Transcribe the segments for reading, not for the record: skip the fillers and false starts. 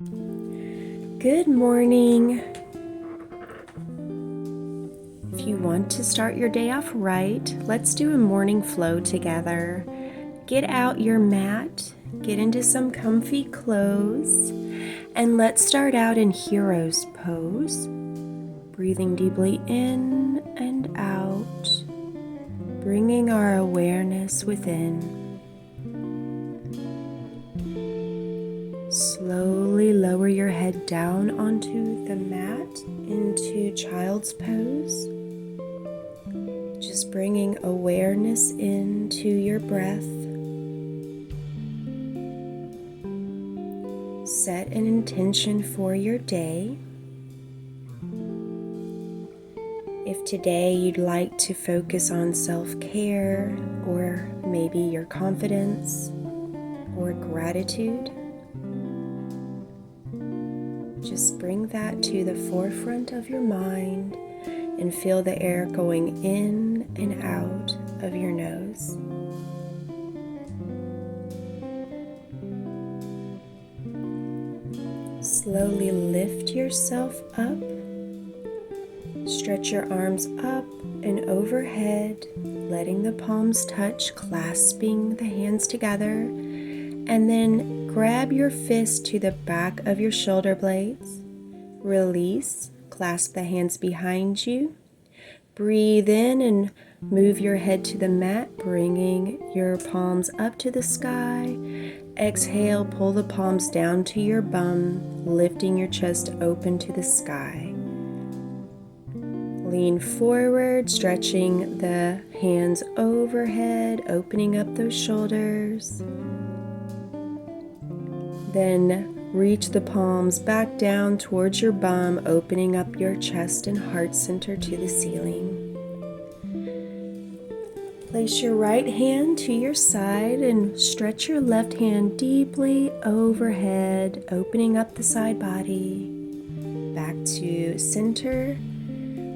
Good morning. If you want to start your day off right, let's do a morning flow together. Get out your mat, get into some comfy clothes, and let's start out in hero's pose. Breathing deeply in and out, bringing our awareness within. Slowly lower your head down onto the mat into child's pose. Just bringing awareness into your breath. Set an intention for your day. If today you'd like to focus on self-care, or maybe your confidence or gratitude, just bring that to the forefront of your mind and feel the air going in and out of your nose. Slowly lift yourself up. Stretch your arms up and overhead, letting the palms touch, clasping the hands together, and then grab your fist to the back of your shoulder blades. Release, clasp the hands behind you. Breathe in and move your head to the mat, bringing your palms up to the sky. Exhale, pull the palms down to your bum, lifting your chest open to the sky. Lean forward, stretching the hands overhead, opening up those shoulders. Then reach the palms back down towards your bum, opening up your chest and heart center to the ceiling. Place your right hand to your side and stretch your left hand deeply overhead, opening up the side body. Back to center.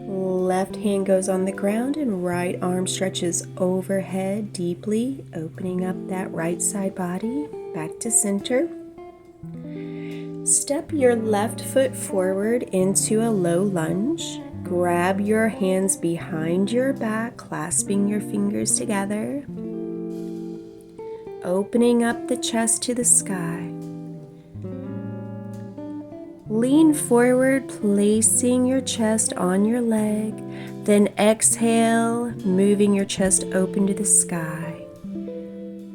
Left hand goes on the ground and right arm stretches overhead deeply, opening up that right side body. Back to center. Step your left foot forward into a low lunge. Grab your hands behind your back, clasping your fingers together. Opening up the chest to the sky. Lean forward, placing your chest on your leg. Then exhale, moving your chest open to the sky.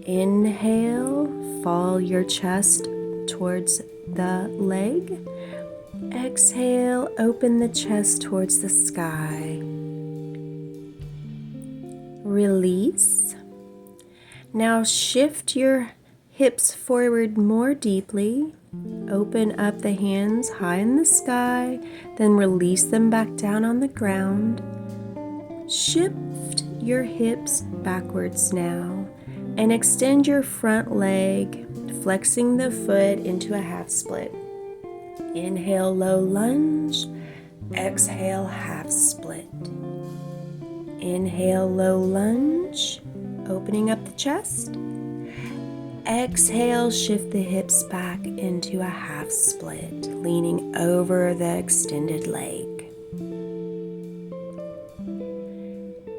Inhale, fall your chest towards the leg. Exhale, open the chest towards the sky. Release. Now shift your hips forward more deeply. Open up the hands high in the sky, then release them back down on the ground. Shift your hips backwards now and extend your front leg, flexing the foot into a half split. Inhale, low lunge. Exhale, half split. Inhale, low lunge, opening up the chest. Exhale, shift the hips back into a half split, leaning over the extended leg.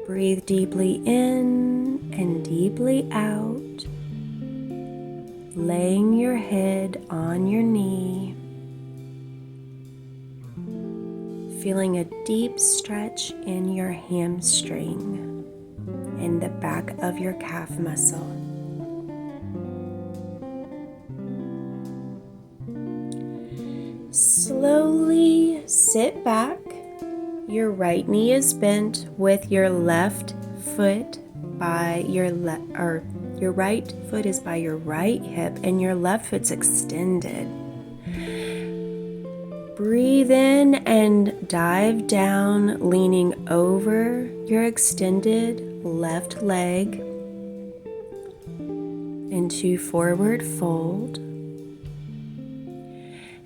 Breathe deeply in and deeply out, laying your head on your knee, feeling a deep stretch in your hamstring and the back of your calf muscle. Slowly sit back. Your right knee is bent with your left foot by your your right foot is by your right hip and your left foot's extended. Breathe in and dive down, leaning over your extended left leg into forward fold.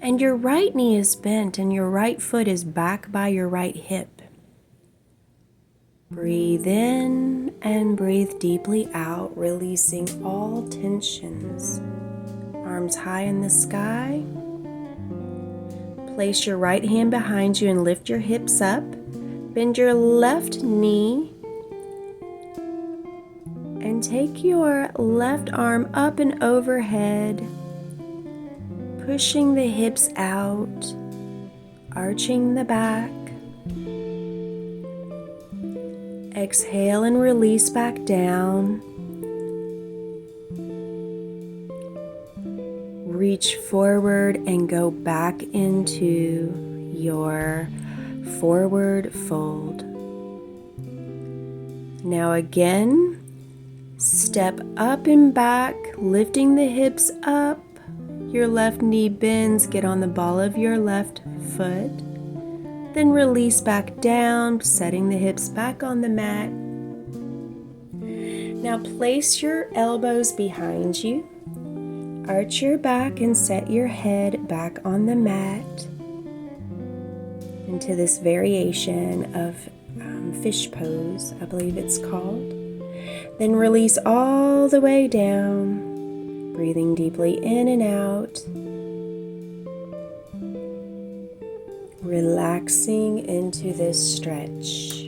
And your right knee is bent and your right foot is back by your right hip. Breathe in and breathe deeply out, releasing all tensions. Arms high in the sky. Place your right hand behind you and lift your hips up. Bend your left knee and take your left arm up and overhead, pushing the hips out, arching the back. Exhale and release back down. Reach forward and go back into your forward fold. Now again, step up and back, lifting the hips up. Your left knee bends, get on the ball of your left foot. Then release back down, setting the hips back on the mat. Now place your elbows behind you. Arch your back and set your head back on the mat into this variation of fish pose, I believe it's called. Then release all the way down, breathing deeply in and out, relaxing into this stretch.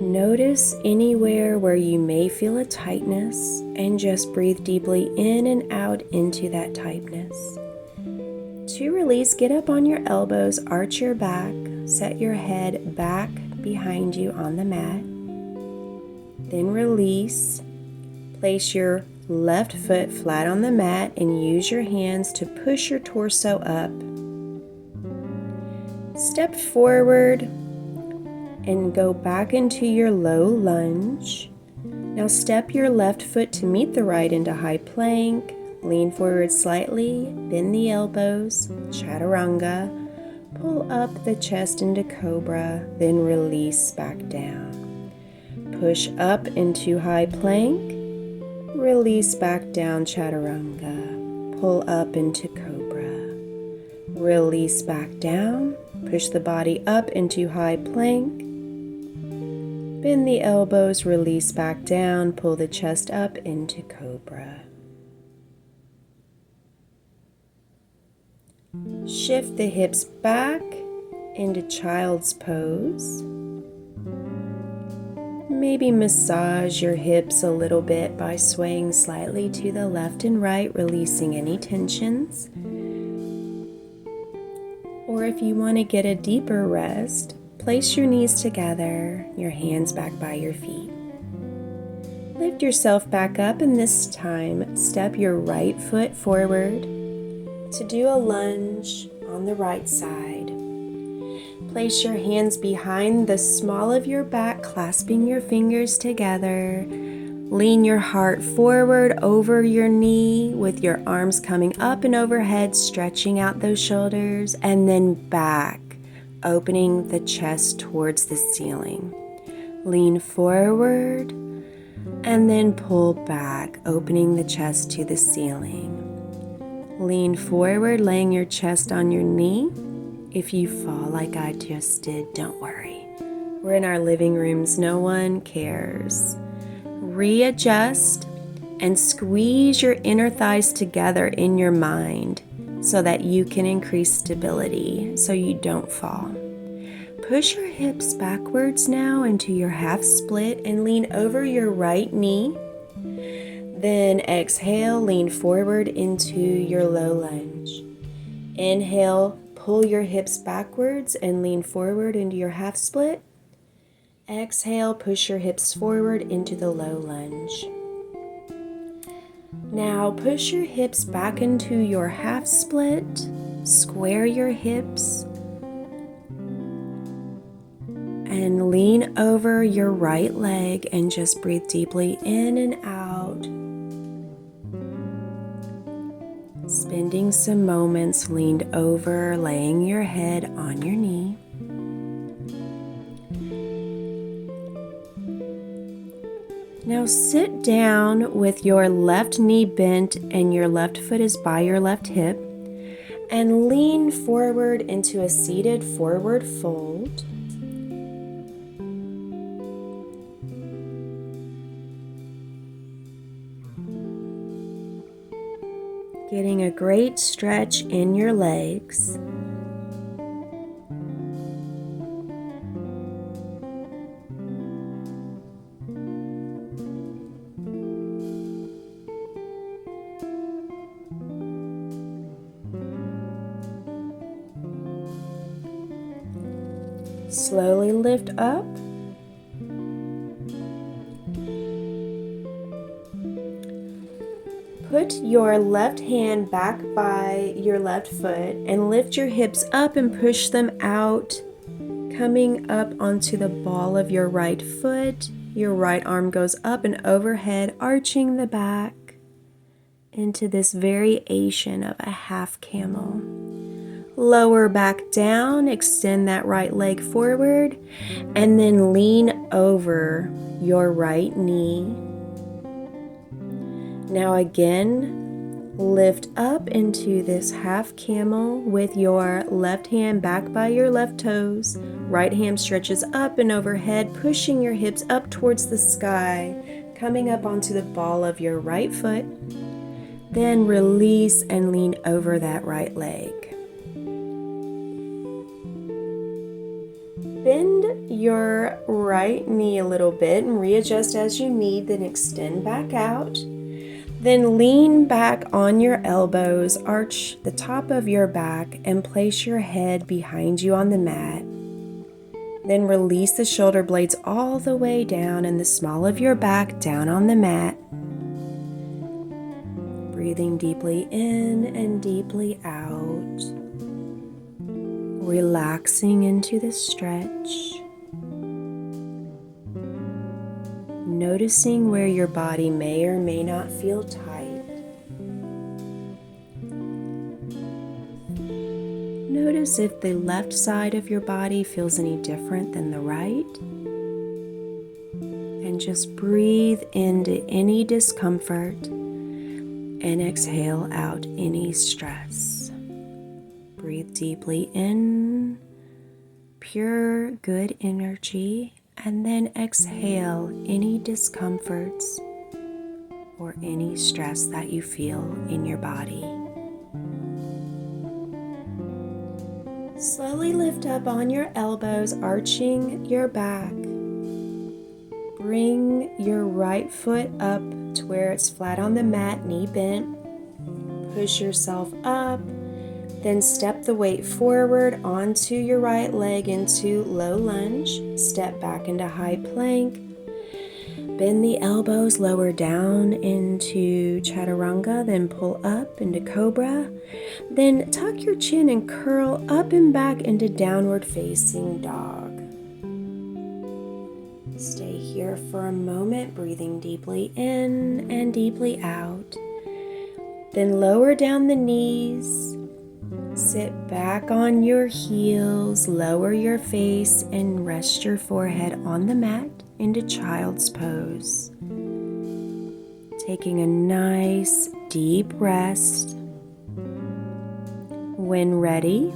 Notice anywhere where you may feel a tightness and just breathe deeply in and out into that tightness. To release, get up on your elbows, arch your back, set your head back behind you on the mat. Then release, place your left foot flat on the mat and use your hands to push your torso up. Step forward and go back into your low lunge. Now step your left foot to meet the right into high plank. Lean forward slightly, bend the elbows, chaturanga. Pull up the chest into cobra, then release back down. Push up into high plank. Release back down, chaturanga. Pull up into cobra. Release back down. Push the body up into high plank. Bend the elbows, release back down, pull the chest up into cobra. Shift the hips back into child's pose. Maybe massage your hips a little bit by swaying slightly to the left and right, releasing any tensions. Or if you want to get a deeper rest, place your knees together, your hands back by your feet. Lift yourself back up, and this time step your right foot forward to do a lunge on the right side. Place your hands behind the small of your back, clasping your fingers together. Lean your heart forward over your knee with your arms coming up and overhead, stretching out those shoulders, and then back, opening the chest towards the ceiling. Lean forward and then pull back, opening the chest to the ceiling. Lean forward, laying your chest on your knee. If you fall like I just did, don't worry. We're in our living rooms, no one cares. Readjust and squeeze your inner thighs together in your mind so that you can increase stability so you don't fall. Push your hips backwards now into your half split and lean over your right knee. Then exhale, lean forward into your low lunge. Inhale, pull your hips backwards and lean forward into your half split. Exhale, push your hips forward into the low lunge. Now push your hips back into your half split, square your hips, and lean over your right leg and just breathe deeply in and out. Spending some moments leaned over, laying your head on your knee. Now sit down with your left knee bent and your left foot is by your left hip, and lean forward into a seated forward fold. Getting a great stretch in your legs. Slowly lift up. Put your left hand back by your left foot and lift your hips up and push them out, coming up onto the ball of your right foot. Your right arm goes up and overhead, arching the back into this variation of a half camel. Lower back down, extend that right leg forward, and then lean over your right knee. Now again, lift up into this half camel with your left hand back by your left toes. Right hand stretches up and overhead, pushing your hips up towards the sky, coming up onto the ball of your right foot. Then release and lean over that right leg. Bend your right knee a little bit and readjust as you need, then extend back out. Then lean back on your elbows, arch the top of your back, and place your head behind you on the mat. Then release the shoulder blades all the way down and the small of your back down on the mat. Breathing deeply in and deeply out. Relaxing into the stretch. Noticing where your body may or may not feel tight. Notice if the left side of your body feels any different than the right. And just breathe into any discomfort and exhale out any stress. Breathe deeply in, pure good energy, and then exhale any discomforts or any stress that you feel in your body. Slowly lift up on your elbows, arching your back. Bring your right foot up to where it's flat on the mat, knee bent. Push yourself up. Then step the weight forward onto your right leg into low lunge. Step back into high plank. Bend the elbows lower down into chaturanga, then pull up into cobra. Then tuck your chin and curl up and back into downward facing dog. Stay here for a moment, breathing deeply in and deeply out. Then lower down the knees. Sit back on your heels, lower your face, and rest your forehead on the mat into child's pose. Taking a nice deep rest. When ready,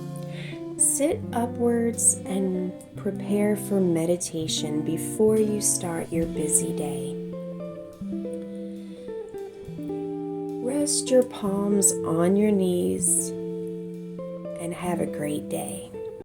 sit upwards and prepare for meditation before you start your busy day. Rest your palms on your knees and have a great day.